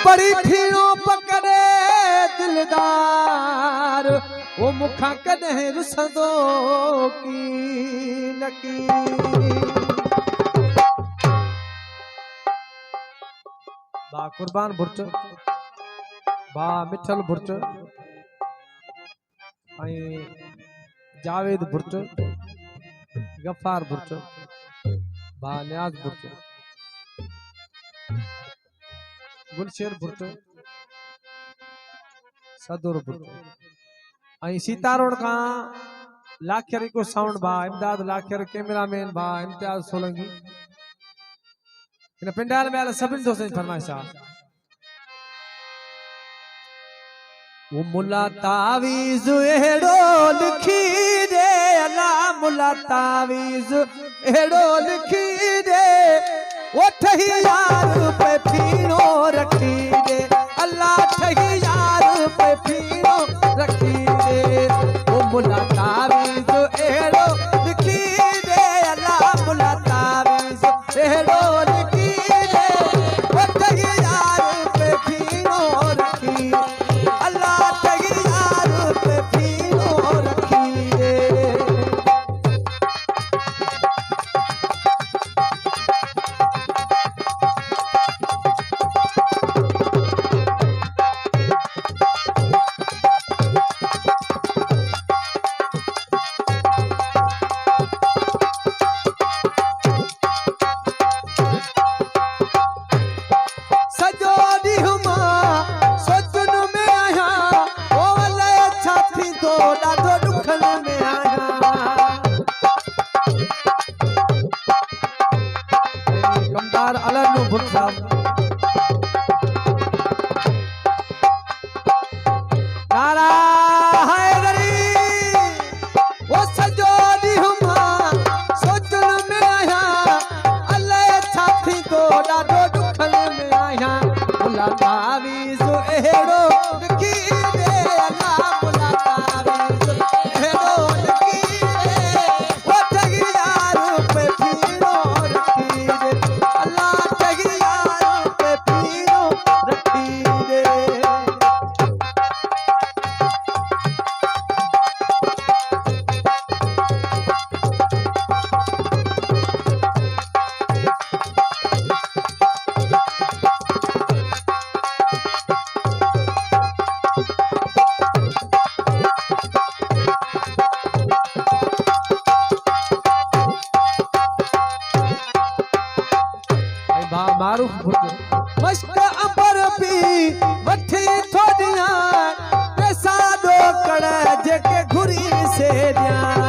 पड़ी थीरो पकड़े दिलदार वो मुखा कदे रुसदो की नकी बा कुर्बान बुर्च बा मिठल बुर्च आई जावेद बुर्च गफ्फार बुर्च बा नियाज बुर्च गुलशेर बुर्च सदुर बुर्च आई सीतारोड का लाखेर को साउंड बा इमदाद लाखेर कैमरामैन बा इम्तियाज सोलंकी इन पिंडाल में आला सभिन दोस्तन जी फरमाइशा वो मुला तावीज़ एड़ो लिखी दे अल्लाह मुला तावीज़ एड़ो लिखी दे वो ठही यार पे फीनो रखी दे अल्लाह ठही यार पे फीनो रखी दे वो मुला तावीज़ एड़ो लिखी दे अल्लाह मुला तावीज़ एड़ो लिखी दे वो ठही यार पे फीनो रखी अल्लाह ठही यार पे फीनो रखी दे नारा हैदरी वो सजोदी हुमा सोचन में आया अल्लाह छाती तो डाडो दुखन में आया मुला तावीज़ एड़ो लिखी दे अल्लाह मुला तावीज़ एड़ो लिखी दे वो ठगी यार पे फीनो रखी दे अल्लाह ठगी यार पे फीनो रखी दे मारूफ मस्त अंबर पी वठी थोड़िया पैसा दो कड़ जेके घुरी से दिया